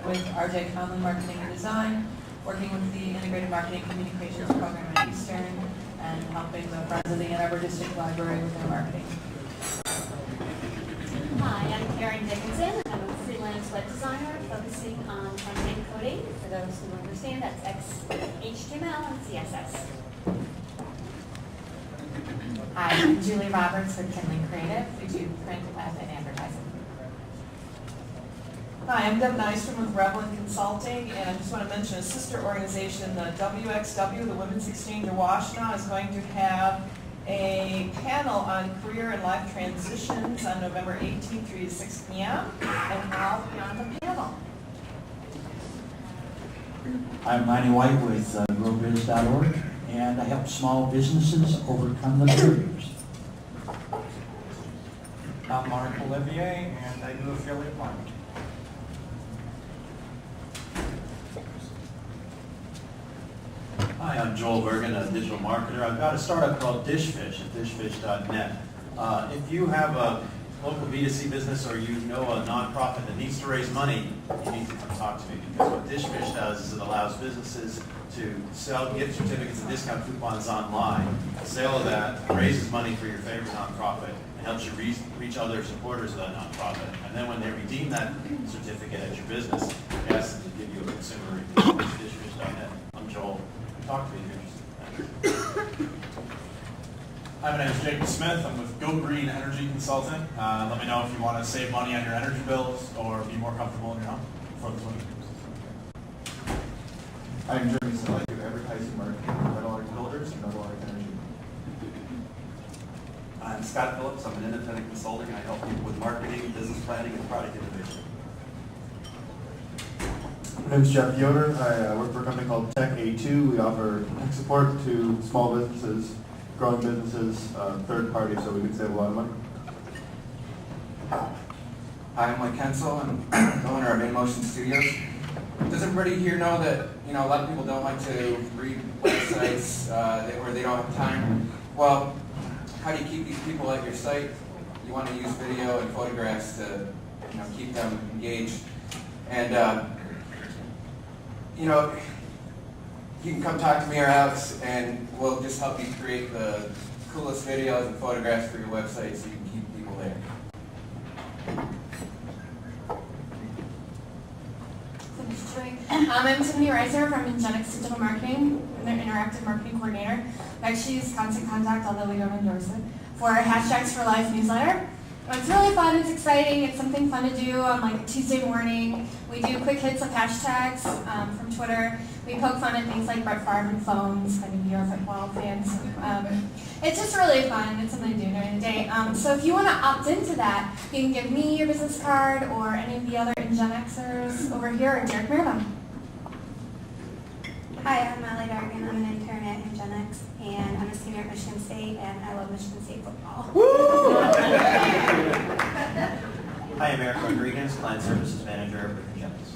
with RJ Conlon Marketing and Design, working with the Integrated Marketing Communications Program at Eastern, and helping the Friends of the Ann Arbor District Library with their marketing. Hi, I'm Karen Dickinson. I'm a freelance web designer focusing on front-end coding. For those who understand, that's HTML and CSS. Hi, I'm Julie Roberts with Kindling Creative. We do print, web, and advertising. Hi, I'm Deb Nystrom with Revlin Consulting, and I just want to mention a sister organization, the WXW, the Women's Exchange of Washtenaw, is going to have a panel on career and life transitions on November 18th, 3 to 6 p.m., and I'll be on the panel. I'm Lonnie White with growbiz.org, and I help small businesses overcome the barriers. I'm Mark Olivier, and I do affiliate marketing. Hi, I'm Joel Bergen, a digital marketer. I've got a startup called Dishfish at dishfish.net. If you have a local B2C business or you know a nonprofit that needs to raise money, you need to come talk to me, because what Dishfish does is it allows businesses to sell gift certificates and discount coupons online. The sale of that raises money for your favorite nonprofit and helps you reach other supporters of that nonprofit. And then when they redeem that certificate at your business, you ask them to give you a consumer review. It's dishfish.net. I'm Joel. Talk to me if you're interested. Hi, my name is Jacob Smith. I'm with Go Green Energy Consultant. Let me know if you want to save money on your energy bills or be more comfortable in your home for this winter. I'm Jeremy Smith. I do advertising marketing for Metal Art Builders and Metal Art Energy. I'm Scott Phillips. I'm an independent consulting. I help people with marketing, business planning, and product innovation. My name is Jeff Yoder. I work for a company called Tech A2. We offer tech support to small businesses, growing businesses, third parties, so we can save a lot of money. Hi, I'm Mike Kensel. I'm the owner of InMotion Studios. Does everybody here know that a lot of people don't like to read websites or they don't have time? Well, how do you keep these people at your site? You want to use video and photographs to keep them engaged. And you can come talk to me or Alex, and we'll just help you create the coolest videos and photographs for your website so you can keep people there. I'm Tiffany Reiser from Ingenix Digital Marketing. I'm their interactive marketing coordinator. I actually use Constant Contact, although we don't endorse it, for Hashtags for Life newsletter. It's really fun, it's exciting, it's something fun to do on like a Tuesday morning. We do quick hits of hashtags from Twitter. We poke fun at things like Brett Favre and phones, kind of your football fans. It's just really fun. It's something to do during the day. So if you want to opt into that, you can give me your business card or any of the other Ingenixers over here or Derek Freund. Hi, I'm Molly Dargan. I'm an intern at Ingenix, and I'm a senior at Michigan State, and I love Michigan State football. Hi, I'm Eric Rodriguez, Client Services Manager with Ingenix.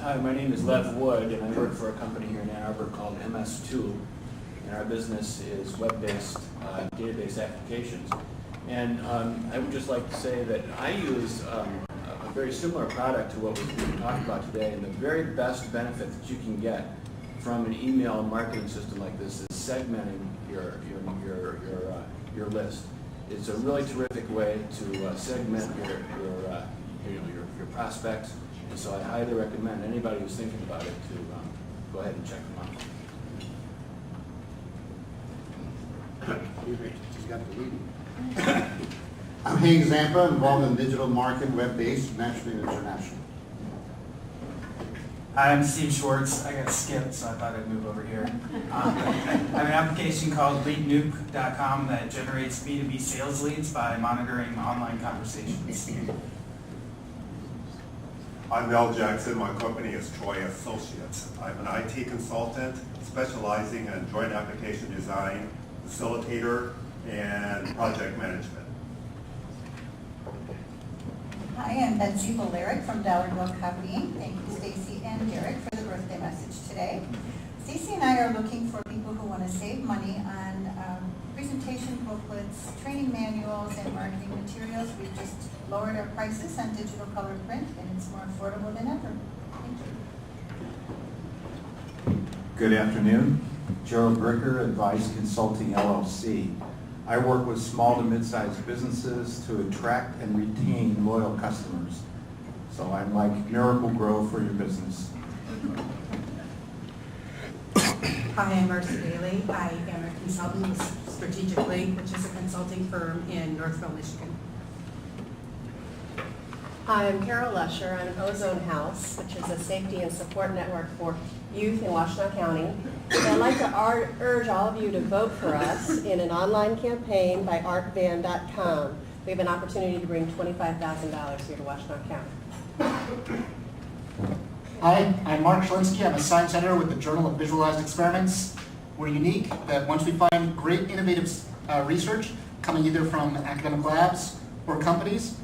Hi, my name is Lev Wood, and I work for a company here in Ann Arbor called MS2, and our business is web-based database applications. And I would just like to say that I use a very similar product to what we've been talking about today, and the very best benefit that you can get from an email marketing system like this is segmenting your list. It's a really terrific way to segment your prospects, and so I highly recommend anybody who's thinking about it to go ahead and check them out. I'm Hank Zampa, involved in digital marketing, web-based, nationally and international. Hi, I'm Steve Schwartz. I got skipped, so I thought I'd move over here. I have an application called leadnuke.com that generates B2B sales leads by monitoring online conversations. I'm Mel Jackson. My company is Troy Associates. I'm an IT consultant specializing in joint application design, facilitator, and project management. Hi, I'm Betsy Valeric from Dollarville Copying. Thank you, Stacy and Derek, for the birthday message today. Stacy and I are looking for people who want to save money on presentation booklets, training manuals, and marketing materials. We've just lowered our prices on digital color print, and it's more affordable than ever. Thank you. Good afternoon. Gerald Bricker, Advice Consulting LLC. I work with small to mid-sized businesses to attract and retain loyal customers. So I'm like Miracle Grow for your business. Hi, I'm Marcy Bailey. I am a consultant with Strategic Link, which is a consulting firm in Northville, Michigan. Hi, I'm Carol Lesher. I'm Ozone House, which is a safety and support network for youth in Washtenaw County. And I'd like to urge all of you to vote for us in an online campaign by artvan.com. We have an opportunity to bring $25,000 here to Washtenaw County. Hi, I'm Mark Schlinsky. I'm a science editor with the Journal of Visualized Experiments. We're unique that once we find great innovative research, coming either from academic labs or companies.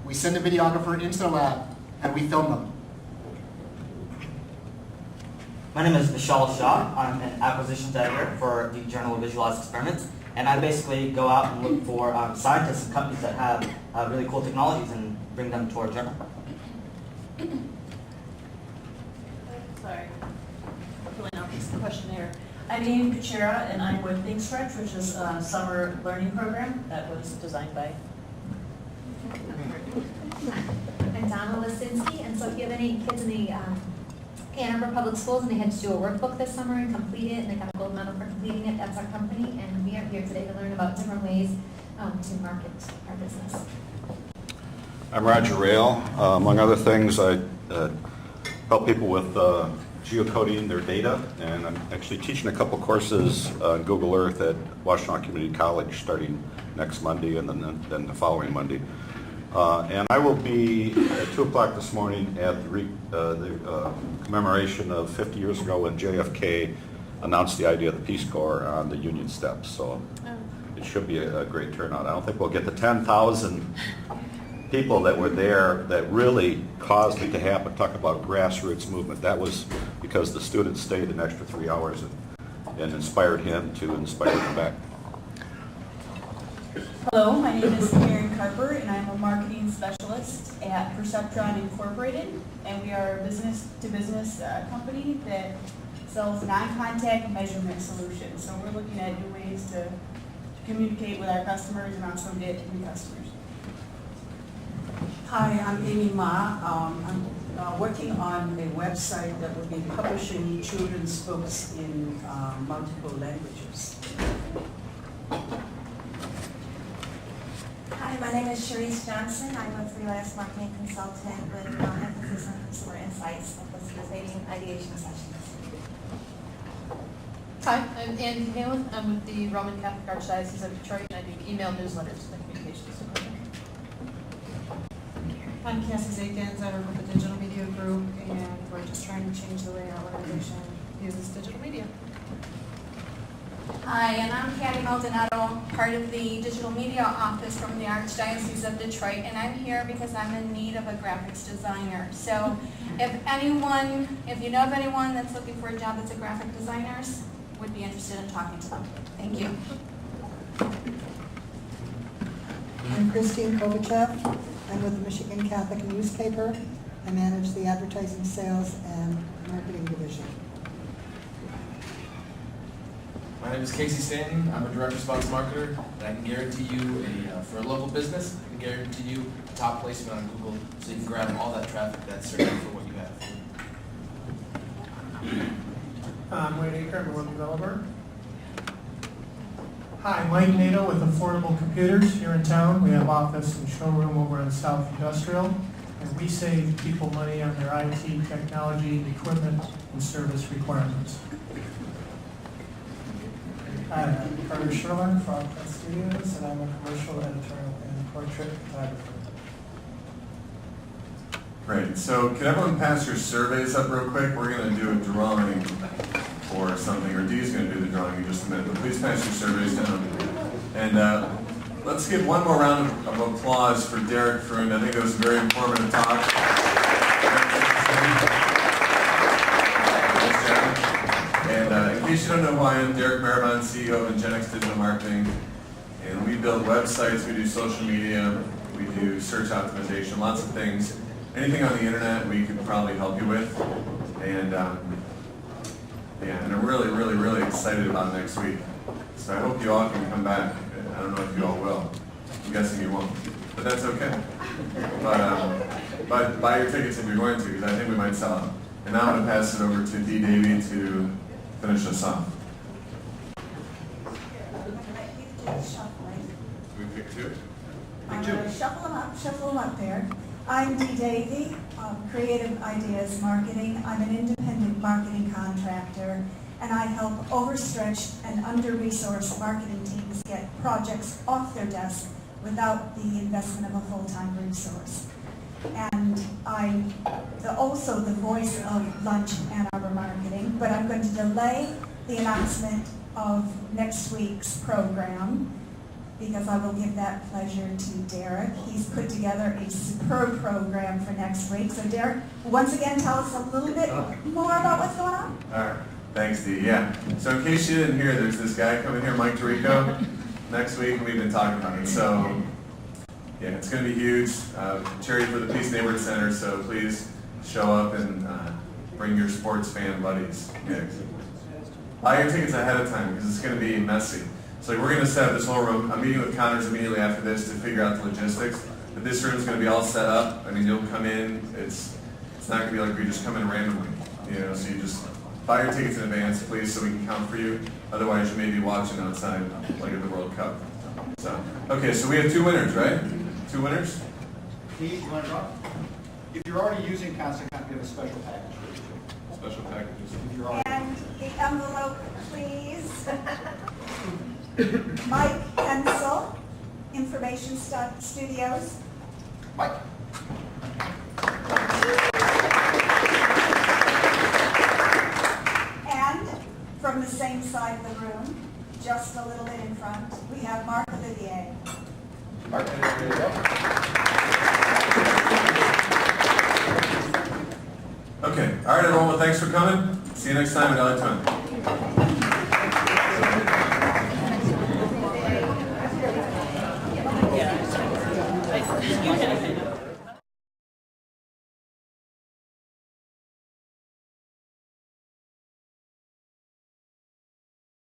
We send a videographer into the lab and we film them. My name is Vishal Shah. I'm an acquisitions editor for the Journal of Visualized Experiments, and I basically go out and look for scientists and companies that have really cool technologies and bring them to our journal. Sorry, filling out this questionnaire. I'm Amy Kuchera, and I'm with Think Stretch, which is a summer learning program that was designed by. I'm Donna Lisinski, and so if you have any kids in the Ann Arbor Public Schools and they had to do a workbook this summer and complete it, and they got a gold medal for completing it, that's our company, and we are here today to learn about different ways to market our business. I'm Roger Rail. Among other things, I help people with geocoding their data, and I'm actually teaching a couple courses on Google Earth at Washtenaw Community College starting next Monday and then the following Monday. And I will be at 2 o'clock this morning at the commemoration of 50 years ago when JFK announced the idea of the Peace Corps on the Union Steps. So it should be a great turnout. I don't think we'll get the 10,000 people that were there that really caused it to happen. Talk about grassroots movement. That was because the students stayed an extra 3 hours and inspired him to inspire them back. Hello, my name is Karen Carper, and I'm a marketing specialist at Perceptron Incorporated, and we are a business-to-business company that sells non-contact measurement solutions. So we're looking at new ways to communicate with our customers and also get new customers. Hi, I'm Amy Ma. I'm working on a website that will be publishing children's books in multiple languages. Hi, my name is Cherise Johnson. I'm a freelance marketing consultant with emphasis on consumer insights and facilitating ideation sessions. Hi, I'm Andy Halen. I'm with the Roman Catholic Archdiocese of Detroit, and I do email newsletters and communications department. I'm Cassie Zakins. I work with the Digital Media Group, and we're just trying to change the way our organization uses digital media. Hi, and I'm Patty Maldonado, part of the Digital Media Office from the Archdiocese of Detroit, and I'm here because I'm in need of a graphics designer. So if you know of anyone that's looking for a job that's a graphic designer, would be interested in talking to them. Thank you. I'm Christine Kovachev. I'm with the Michigan Catholic Newspaper. I manage the advertising, sales, and marketing division. My name is Casey Stanton. I'm a direct response marketer, and I can guarantee you, for a local business, I can guarantee you a top placement on Google so you can grab all that traffic that's searching for what you have. I'm Wade Aker, I'm a web developer. Hi, Mike Nato with Affordable Computers here in town. We have office and showroom over in South Industrial, and we save people money on their IT, technology, equipment, and service requirements. Hi, I'm Carter Sherman from Press Studios, and I'm a commercial editorial and portrait photographer. Great. So can everyone pass your surveys up real quick? We're going to do a drawing or something, or Dee's going to do the drawing in just a minute, but please pass your surveys down. And let's give one more round of applause for Derek Freund. I think it was a very informative talk. And in case you don't know who I am, Derek Marabon, CEO of Ingenix Digital Marketing. And we build websites, we do social media, we do search optimization, lots of things. Anything on the internet we could probably help you with. And and I'm really, really, really excited about next week. So I hope you all can come back. I don't know if you all will. I'm guessing you won't, but that's okay. But buy your tickets if you're going to, because I think we might sell them. And now I'm going to pass it over to Dee Davey to finish us off. We pick two? I'm going to shuffle them up there. I'm Dee Davey, Creative Ideas Marketing. I'm an independent marketing contractor, and I help overstretched and under-resourced marketing teams get projects off their desk without the investment of a full-time resource. And I'm also the voice of Lunch Ann Arbor Marketing, but I'm going to delay the announcement of next week's program because I will give that pleasure to Derek. He's put together a superb program for next week. So Derek, once again, tell us a little bit more about what's going on. All right, thanks, Dee. Yeah, so in case you didn't hear, there's this guy coming here, Mike Tirico, next week, and we've been talking about it. So, yeah, it's going to be huge. Charity for the Peace Neighborhood Center, so please show up and bring your sports fan buddies. Yeah. Buy your tickets ahead of time because it's going to be messy. So we're going to set up this whole room. I'm meeting with Connors immediately after this to figure out the logistics. But this room is going to be all set up. I mean, you'll come in. It's not going to be like we just come in randomly. You know, so you just buy your tickets in advance, please, so we can count for you. Otherwise, you may be watching outside like at the World Cup. So, okay, so we have 2 winners, right? 2 winners. Please, you want to drop? If you're already using Constant Contact, we have a special package for you. Special packages. If you're already And the envelope, please. Mike Hensel, Information Studios. Mike. And from the same side of the room, just a little bit in front, we have Mark Olivier. Mark, there you go. Okay, all right, everyone. Well, thanks for coming. See you next time at LA2M. Yeah. You can